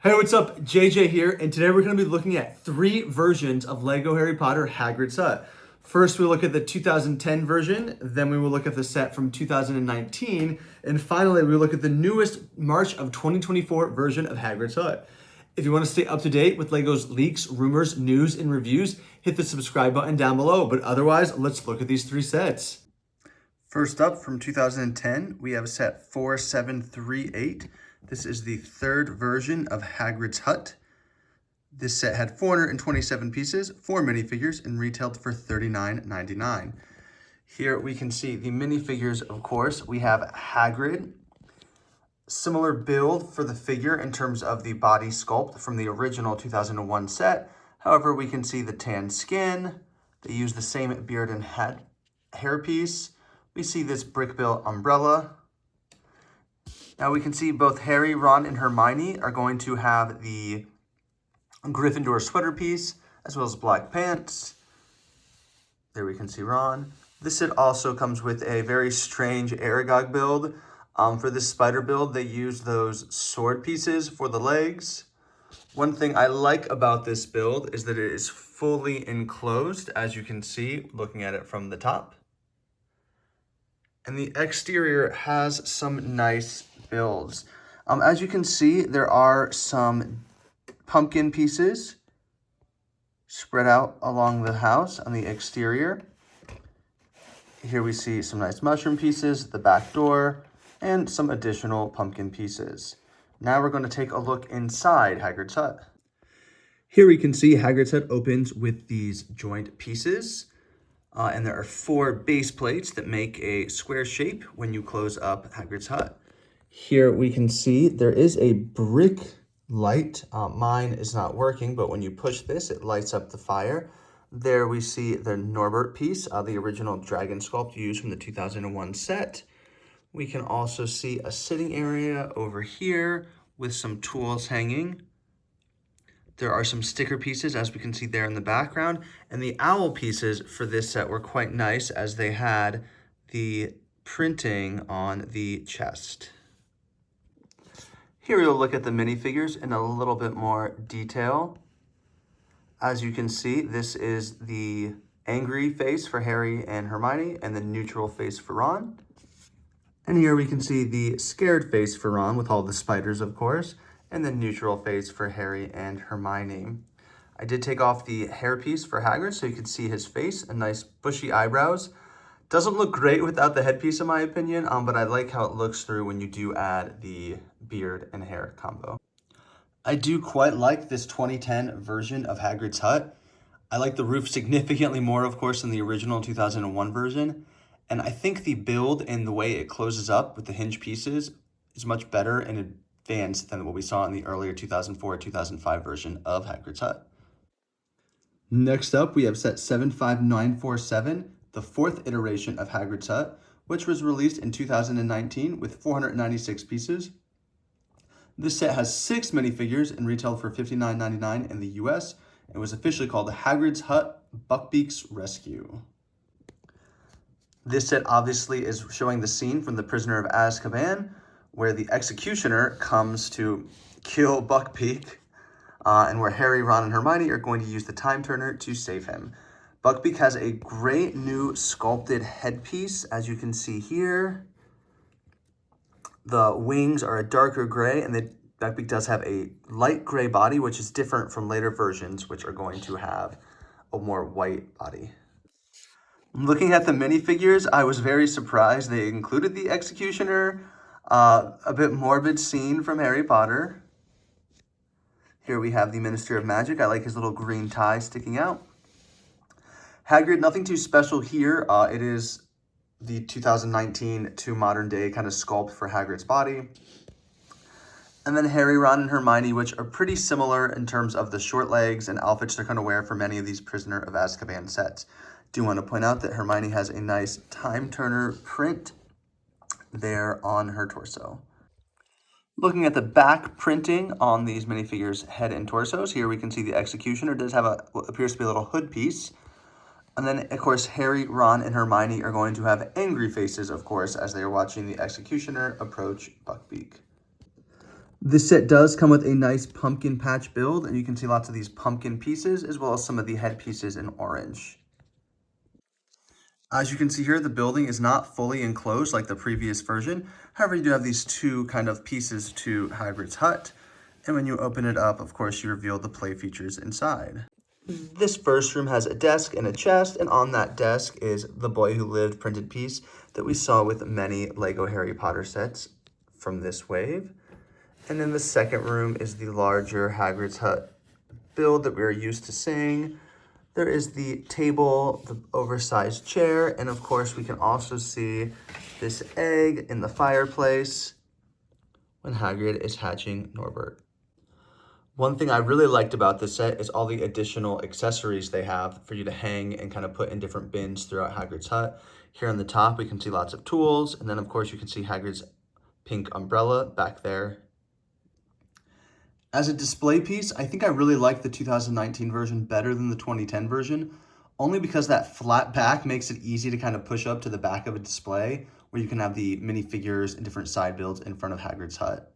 Hey, what's up? JJ here, and today we're going to be looking at 3 versions of Lego Harry Potter Hagrid's Hut. First, we look at the 2010 version, then we will look at the set from 2019, and finally, we look at the newest March of 2024 version of Hagrid's Hut. If you want to stay up to date with Lego's leaks, rumors, news, and reviews, hit the subscribe button down below. But otherwise, let's look at these 3 sets. First up, from 2010, we have set 4738. This is the 3rd version of Hagrid's Hut. This set had 427 pieces, 4 minifigures, and retailed for $39.99. Here we can see the minifigures, of course. We have Hagrid. Similar build for the figure in terms of the body sculpt from the original 2001 set. However, we can see the tan skin. They use the same beard and hairpiece. We see this brick-built umbrella. Now we can see both Harry, Ron, and Hermione are going to have the Gryffindor sweater piece, as well as black pants. There we can see Ron. This set also comes with a very strange Aragog build. For this spider build, they use those sword pieces for the legs. One thing I like about this build is that it is fully enclosed, as you can see, looking at it from the top. And the exterior has some nice builds. As you can see, there are some pumpkin pieces spread out along the house on the exterior. Here we see some nice mushroom pieces, the back door, and some additional pumpkin pieces. Now we're going to take a look inside Hagrid's Hut. Here we can see Hagrid's Hut opens with these joint pieces. And there are 4 base plates that make a square shape when you close up Hagrid's Hut. Here we can see there is a brick light. Mine is not working, but when you push this, it lights up the fire. There we see the Norbert piece, the original dragon sculpt used from the 2001 set. We can also see a sitting area over here with some tools hanging. There are some sticker pieces, as we can see there in the background. And the owl pieces for this set were quite nice, as they had the printing on the chest. Here we'll look at the minifigures in a little bit more detail. As you can see, this is the angry face for Harry and Hermione, and the neutral face for Ron. And here we can see the scared face for Ron, with all the spiders, of course, and the neutral face for Harry and Hermione. I did take off the hairpiece for Hagrid so you can see his face and nice bushy eyebrows. Doesn't look great without the headpiece in my opinion, but I like how it looks through when you do add the beard and hair combo. I do quite like this 2010 version of Hagrid's Hut. I like the roof significantly more, of course, than the original 2001 version. And I think the build and the way it closes up with the hinge pieces is much better and advanced than what we saw in the earlier 2004-2005 version of Hagrid's Hut. Next up, we have set 75947, the 4th iteration of Hagrid's Hut, which was released in 2019 with 496 pieces. This set has 6 minifigures and retailed for $59.99 in the US and was officially called Hagrid's Hut Buckbeak's Rescue. This set obviously is showing the scene from The Prisoner of Azkaban, where the executioner comes to kill Buckbeak, and where Harry, Ron, and Hermione are going to use the time turner to save him. Buckbeak has a great new sculpted headpiece, as you can see here. The wings are a darker gray, and Buckbeak does have a light gray body, which is different from later versions, which are going to have a more white body. Looking at the minifigures, I was very surprised they included the executioner. A bit morbid scene from Harry Potter. Here we have the Minister of Magic. I like his little green tie sticking out. Hagrid, nothing too special here. It is the 2019 to modern day kind of sculpt for Hagrid's body. And then Harry, Ron, and Hermione, which are pretty similar in terms of the short legs and outfits they're going to wear for many of these Prisoner of Azkaban sets. Do want to point out that Hermione has a nice time turner print there on her torso. Looking at the back printing on these minifigures' head and torsos, here we can see the executioner does have what appears to be a little hood piece. And then, of course, Harry, Ron, and Hermione are going to have angry faces, of course, as they are watching the executioner approach Buckbeak. This set does come with a nice pumpkin patch build, and you can see lots of these pumpkin pieces, as well as some of the head pieces in orange. As you can see here, the building is not fully enclosed like the previous version. However, you do have these two kind of pieces to Hagrid's hut. And when you open it up, of course, you reveal the play features inside. This first room has a desk and a chest, and on that desk is The Boy Who Lived printed piece that we saw with many Lego Harry Potter sets from this wave. And in the second room is the larger Hagrid's hut build that we're used to seeing. There is the table, the oversized chair, and of course we can also see this egg in the fireplace when Hagrid is hatching Norbert. One thing I really liked about this set is all the additional accessories they have for you to hang and kind of put in different bins throughout Hagrid's hut. Here on the top, we can see lots of tools, and then of course you can see Hagrid's pink umbrella back there. As a display piece, I think I really like the 2019 version better than the 2010 version, only because that flat back makes it easy to kind of push up to the back of a display where you can have the minifigures and different side builds in front of Hagrid's hut.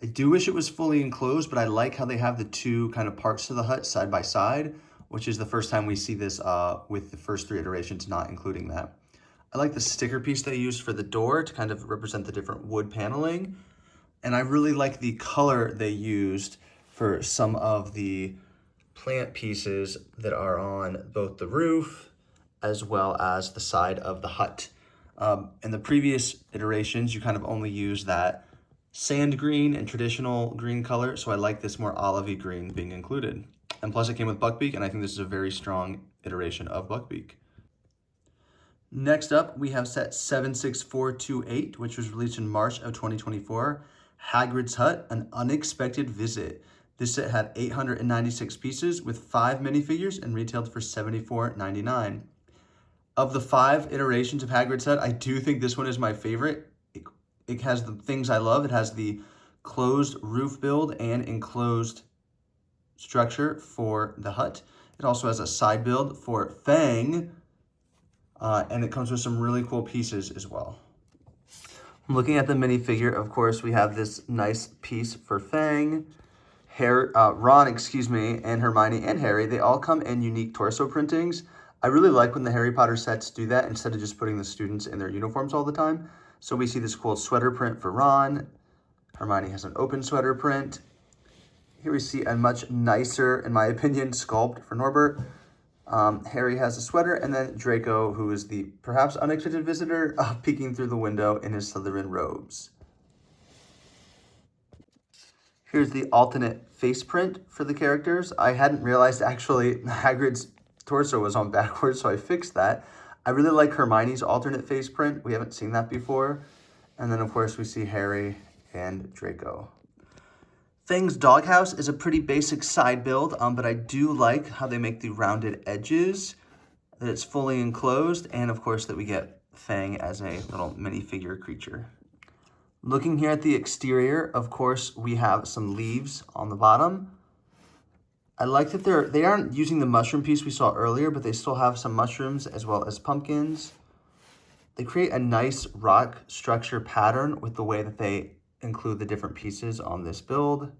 I do wish it was fully enclosed, but I like how they have the two kind of parts to the hut side by side, which is the first time we see this with the first three iterations not including that. I like the sticker piece they used for the door to kind of represent the different wood paneling. And I really like the color they used for some of the plant pieces that are on both the roof as well as the side of the hut. In the previous iterations, you kind of only use that sand green and traditional green color, so I like this more olivey green being included. And plus it came with Buckbeak, and I think this is a very strong iteration of Buckbeak. Next up, we have set 76428, which was released in March of 2024. Hagrid's Hut, An Unexpected Visit. This set had 896 pieces with 5 minifigures and retailed for $74.99. Of the 5 iterations of Hagrid's Hut, I do think this one is my favorite. It has the things I love. It has the closed roof build and enclosed structure for the hut. It also has a side build for Fang, and it comes with some really cool pieces as well. Looking at the minifigure, of course, we have this nice piece for Fang. Ron, and Hermione and Harry, they all come in unique torso printings. I really like when the Harry Potter sets do that instead of just putting the students in their uniforms all the time. So we see this cool sweater print for Ron. Hermione has an open sweater print. Here we see a much nicer, in my opinion, sculpt for Norbert. Harry has a sweater, and then Draco, who is the perhaps unexpected visitor, peeking through the window in his Slytherin robes. Here's the alternate face print for the characters. I hadn't realized actually Hagrid's torso was on backwards, so I fixed that. I really like Hermione's alternate face print. We haven't seen that before. And then, of course, we see Harry and Draco. Fang's doghouse is a pretty basic side build, but I do like how they make the rounded edges, that it's fully enclosed, and of course that we get Fang as a little minifigure creature. Looking here at the exterior, of course, we have some leaves on the bottom. I like that they aren't using the mushroom piece we saw earlier, but they still have some mushrooms as well as pumpkins. They create a nice rock structure pattern with the way that they include the different pieces on this build.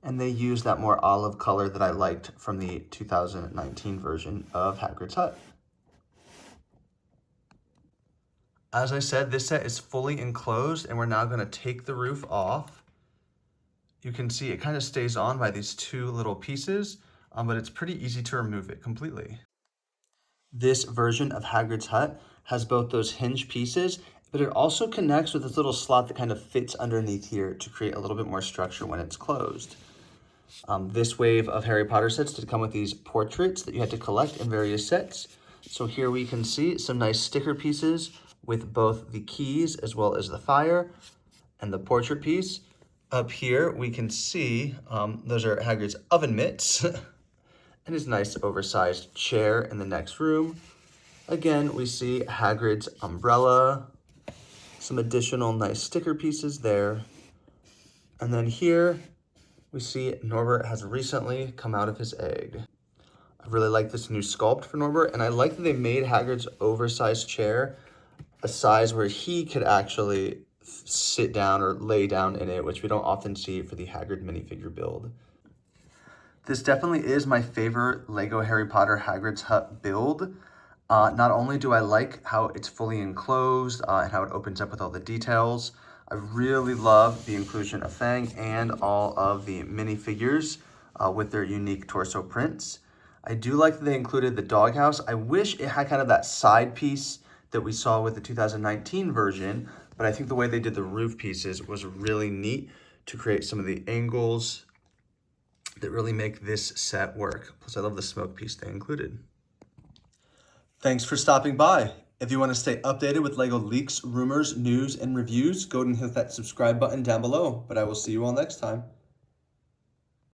And they use that more olive color that I liked from the 2019 version of Hagrid's Hut. As I said, this set is fully enclosed, and we're now going to take the roof off. You can see it kind of stays on by these two little pieces, but it's pretty easy to remove it completely. This version of Hagrid's Hut has both those hinge pieces, but it also connects with this little slot that kind of fits underneath here to create a little bit more structure when it's closed. This wave of Harry Potter sets did come with these portraits that you had to collect in various sets. So here we can see some nice sticker pieces with both the keys as well as the fire and the portrait piece. Up here we can see those are Hagrid's oven mitts and his nice oversized chair in the next room. Again, we see Hagrid's umbrella, some additional nice sticker pieces there. And then here we see Norbert has recently come out of his egg. I really like this new sculpt for Norbert, and I like that they made Hagrid's oversized chair a size where he could actually sit down or lay down in it, which we don't often see for the Hagrid minifigure build. This definitely is my favorite Lego Harry Potter Hagrid's Hut build. Not only do I like how it's fully enclosed and how it opens up with all the details, I really love the inclusion of Fang and all of the minifigures with their unique torso prints. I do like that they included the doghouse. I wish it had kind of that side piece that we saw with the 2019 version, but I think the way they did the roof pieces was really neat to create some of the angles that really make this set work. Plus, I love the smoke piece they included. Thanks for stopping by. If you want to stay updated with LEGO leaks, rumors, news, and reviews, go and hit that subscribe button down below. But I will see you all next time.